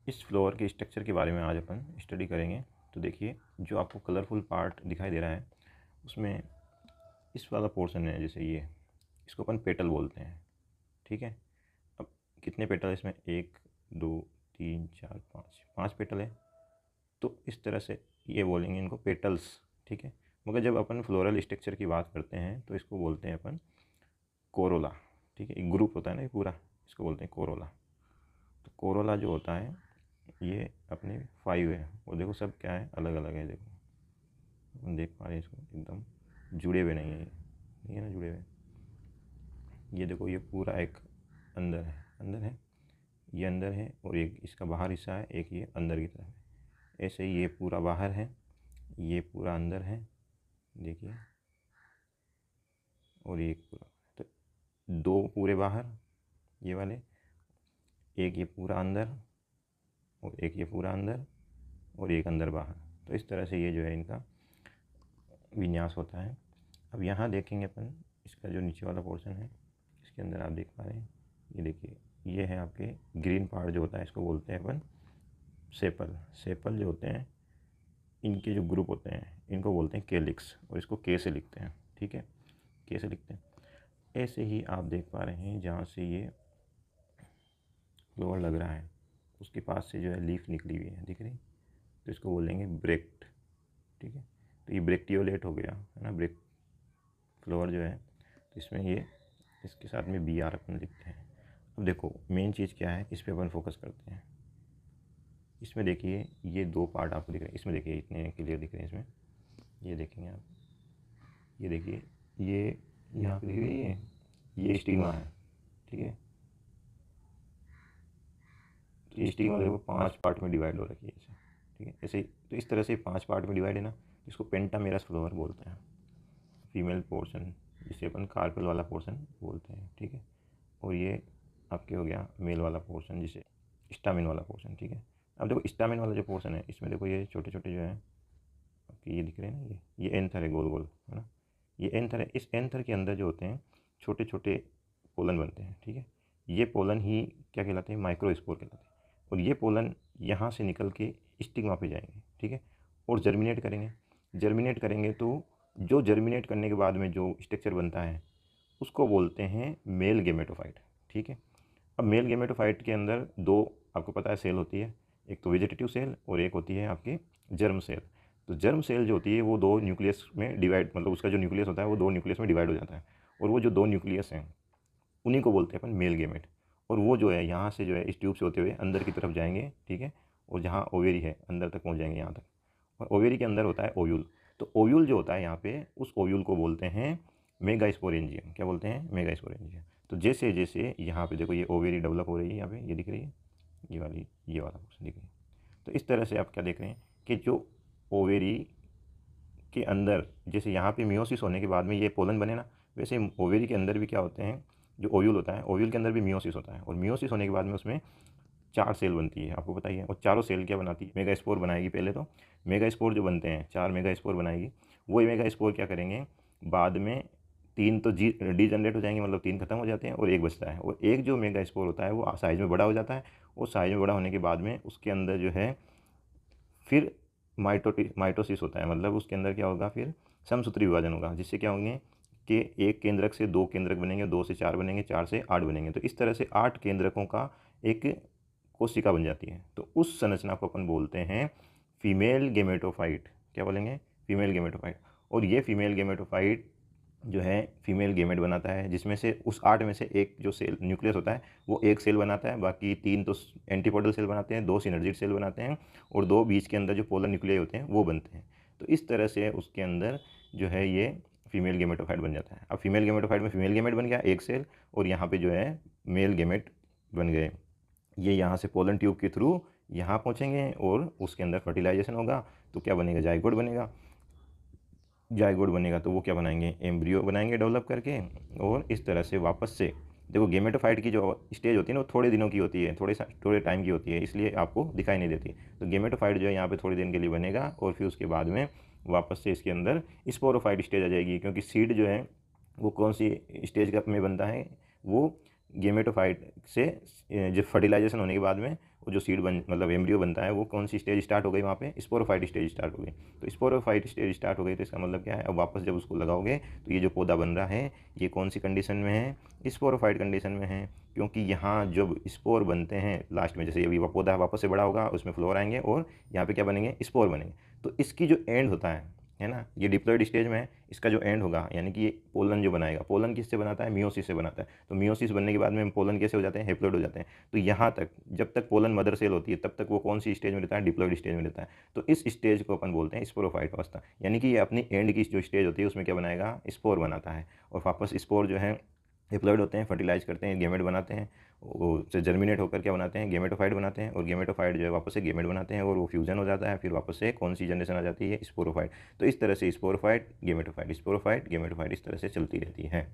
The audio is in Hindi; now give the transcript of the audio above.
इस फ्लोर के स्ट्रक्चर के बारे में आज अपन स्टडी करेंगे। तो देखिए, जो आपको कलरफुल पार्ट दिखाई दे रहा है उसमें इस वाला पोर्शन है, जैसे ये, इसको अपन पेटल बोलते हैं। ठीक है। अब कितने पेटल है इसमें? 1 2 3 4 5 पेटल है। तो इस तरह से ये बोलेंगे इनको पेटल्स। ठीक है। मगर जब अपन फ्लोरल स्ट्रक्चर की बात करते हैं तो इसको बोलते हैं अपन कोरोला। ठीक है। एक ग्रुप होता है ना ये पूरा, इसको बोलते हैं कोरोला। तो कोरोला जो होता है ये अपने 5 है। वो देखो सब क्या है, अलग अलग है। देखो हम देख पा रहे हैं, इसको एकदम जुड़े हुए नहीं है, ये नहीं है ना जुड़े हुए। ये देखो, ये पूरा एक अंदर है, अंदर है, ये अंदर है, और एक इसका बाहर हिस्सा है, एक ये अंदर की तरफ है। ऐसे ही ये पूरा बाहर है, ये पूरा अंदर है, देखिए, और एक पूरा। तो 2 पूरे बाहर ये वाले, एक ये पूरा अंदर, और एक ये पूरा अंदर, और एक अंदर बाहर। तो इस तरह से ये जो है इनका विन्यास होता है। अब यहाँ देखेंगे अपन, इसका जो नीचे वाला पोर्शन है, इसके अंदर आप देख पा रहे हैं, ये देखिए, ये है आपके ग्रीन पार्ट जो होता है, इसको बोलते हैं अपन सेपल। सेपल जो होते हैं, इनके जो ग्रुप होते हैं इनको बोलते हैं केलिक्स, और इसको के से लिखते हैं। ठीक है, के से लिखते हैं। ऐसे ही आप देख पा रहे हैं, जहाँ से ये फ्लोवर लग रहा है उसके पास से जो है लीफ निकली हुई है, दिख रही, तो इसको बोलेंगे ब्रेक्ट। ठीक है। तो ये ब्रेक्टियोलेट हो गया है ना, ब्रेक फ्लोवर जो है। तो इसमें ये, इसके साथ में बी आर अपन लिखते हैं। अब देखो मेन चीज़ क्या है, इस पर अपन फोकस करते हैं। इसमें देखिए, ये 2 पार्ट आपको दिख रहे हैं, इसमें देखिए इतने क्लियर दिख रहे हैं इसमें। ये देखेंगे आप, ये देखिए, ये यहाँ पे देखिए, ये स्टिग्मा है। ठीक है। तो ये स्टिग्मा देखो 5 पार्ट में डिवाइड हो रखी है इसे। ठीक है। ऐसे ही, तो इस तरह से 5 पार्ट में डिवाइड है ना, इसको पेंटामेरस फ्लोवर बोलते हैं। फीमेल पोर्शन जिसे अपन कार्पेल वाला पोर्शन बोलते हैं। ठीक है। और ये आपके हो गया मेल वाला पोर्शन, जिसे स्टामिन वाला पोर्शन। ठीक है। अब देखो स्टामिन वाला जो पोर्शन है, इसमें देखो ये छोटे छोटे जो है आपके, ये दिख रहे हैं ना, ये एंथर है, गोल गोल है ना, ये एंथर है। इस एंथर के अंदर जो होते हैं छोटे छोटे पोलन बनते हैं। ठीक है। ये पोलन ही क्या कहलाते हैं? माइक्रोस्पोर कहलाते हैं। और ये पोलन यहाँ से निकल के स्टिग्मा पे जाएंगे। ठीक है। और जर्मिनेट करेंगे। जर्मिनेट करेंगे तो जो जर्मिनेट करने के बाद में जो स्ट्रक्चर बनता है उसको बोलते हैं मेल गेमेटोफाइट। ठीक है। अब मेल गेमेटोफाइट के अंदर 2 आपको पता है सेल होती है, एक तो वेजिटेटिव सेल और एक होती है आपकी जर्म सेल। तो जर्म सेल जो होती है वो 2 न्यूक्लियस में डिवाइड, मतलब उसका जो न्यूक्लियस होता है वो 2 न्यूक्लियस में डिवाइड हो जाता है। और वो जो 2 न्यूक्लियस हैं उन्हीं को बोलते हैं अपन मेल गेमेट। और वो जो है यहाँ से जो है इस ट्यूब से होते हुए अंदर की तरफ जाएंगे। ठीक है। और जहाँ ओवेरी है अंदर तक पहुँच जाएंगे, यहाँ तक। और ओवेरी के अंदर होता है ओव्यूल। तो ओव्यूल जो होता है यहाँ पे, उस ओव्यूल को बोलते हैं मेगास्पोरेंजियम। क्या बोलते हैं? मेगास्पोरेंजियम। तो जैसे जैसे यहाँ पे देखो, ये ओवेरी डेवलप हो रही है, यहाँ पे ये दिख रही है, ये वाली, ये वाला पोर्शन दिख रही है। तो इस तरह से आप क्या देख रहे हैं कि जो ओवेरी के अंदर, जैसे यहाँ पे मियोसिस होने के बाद में ये पोलन बने ना, वैसे ओवेरी के अंदर भी क्या होते हैं, जो ओव्यूल होता है, ओव्यूल के अंदर भी मियोसिस होता है। और मियोसिस होने के बाद में उसमें 4 सेल बनती है, आपको बताइए। और चारों सेल क्या बनाती है? मेगास्पोर बनाएगी पहले तो। मेगास्पोर जो बनते हैं, 4 मेगास्पोर बनाएगी। वो मेगास्पोर क्या करेंगे, बाद में 3 तो डी जनरेट हो जाएंगे, मतलब 3 खत्म हो जाते हैं और 1 बचता है। और एक जो मेगास्पोर होता है वो साइज़ में बड़ा हो जाता है। और साइज़ में बड़ा होने के बाद में उसके अंदर जो है फिर माइटोसिस होता है, मतलब उसके अंदर क्या होगा, फिर समसूत्री विभाजन होगा, जिससे क्या होंगे कि एक केंद्रक से 2 केंद्रक बनेंगे, 2 से 4 बनेंगे, 4 से 8 बनेंगे। तो इस तरह से 8 केंद्रकों का एक कोशिका बन जाती है। तो उस संरचना को अपन बोलते हैं फीमेल गेमेटोफाइट। क्या बोलेंगे? Female gametophyte. और ये फीमेल गेमेटोफाइट जो है फीमेल गेमेट बनाता है, जिसमें से उस 8 में से एक जो सेल न्यूक्लियस होता है वो एक सेल बनाता है, बाकी 3 तो एंटीपोडल सेल बनाते हैं, 2 सिनर्जिड सेल बनाते हैं, और 2 बीच के अंदर जो पोलर न्यूक्लियाई होते हैं वो बनते हैं। तो इस तरह से उसके अंदर जो है ये फीमेल गेमेटोफाइट बन जाता है। अब फीमेल गेमेटोफाइट में फीमेल गेमेट बन गया एक सेल, और यहाँ पे जो है मेल गेमेट बन गए। ये यहाँ से पोलन ट्यूब के थ्रू यहाँ पहुँचेंगे और उसके अंदर फर्टिलाइजेशन होगा। तो क्या बनेगा? जाइगोट बनेगा। जाइगोट बनेगा तो वो क्या बनाएंगे? एम्ब्रियो बनाएंगे डेवलप करके। और इस तरह से वापस से देखो, गेमेटोफाइट की जो स्टेज होती है ना वो थोड़े दिनों की होती है, थोड़े टाइम की होती है, इसलिए आपको दिखाई नहीं देती। तो गेमेटोफाइट जो है यहाँ पे थोड़े दिन के लिए बनेगा, और फिर उसके बाद में वापस से इसके अंदर स्पोरोफाइट स्टेज आ जाएगी। क्योंकि सीड जो है वो कौन सी स्टेज में बनता है? वो गेमेटोफाइट से जब फर्टिलाइजेशन होने के बाद में वो जो सीड बन मतलब एम्ब्रियो बनता है वो कौन सी स्टेज स्टार्ट हो गई वहाँ पे, स्पोरोफाइट स्टेज स्टार्ट हो गई। तो स्पोरोफाइट स्टेज स्टार्ट हो गई तो इसका मतलब क्या है, अब वापस जब उसको लगाओगे तो ये जो पौधा बन रहा है ये कौन सी कंडीशन में है, स्पोरोफाइट कंडीशन में है। क्योंकि यहाँ जब स्पोर बनते हैं लास्ट में, जैसे अभी पौधा वापस से बड़ा होगा उसमें फ्लोर आएंगे और यहाँ पे क्या बनेंगे, स्पोर बनेंगे। तो इसकी जो एंड होता है ना, ये डिप्लॉइड स्टेज में है, इसका जो एंड होगा यानी कि ये पोलन जो बनाएगा, पोलन किससे बनाता है, मियोसिस से बनाता है। तो मियोसिस बनने के बाद में पोलन कैसे हो जाते हैं, हेप्लॉइड हो जाते हैं। तो यहाँ तक जब तक पोलन मदर सेल होती है तब तक वो कौन सी स्टेज में रहता है, डिप्लॉइड स्टेज में रहता है। तो इस स्टेज को अपन बोलते हैं स्पोरोफाइट अवस्था, यानी कि ये अपनी एंड की जो स्टेज होती है उसमें क्या बनाएगा, स्पोर बनाता है। और वापस स्पोर जो है डिप्लॉइड होते हैं, फर्टिलाइज करते हैं, गेमेट बनाते हैं, वो से जर्मिनेट होकर क्या बनाते हैं, गेमेटोफाइट बनाते हैं। और गेमेटोफाइट जो है वापस से गेमेट बनाते हैं और वो फ्यूजन हो जाता है, फिर वापस से कौन सी जनरेशन आ जाती है, स्पोरोफाइट। तो इस तरह से स्पोरोफाइट गेमेटोफाइट, स्पोरोफाइट गेमेटोफाइट, इस तरह से चलती रहती है।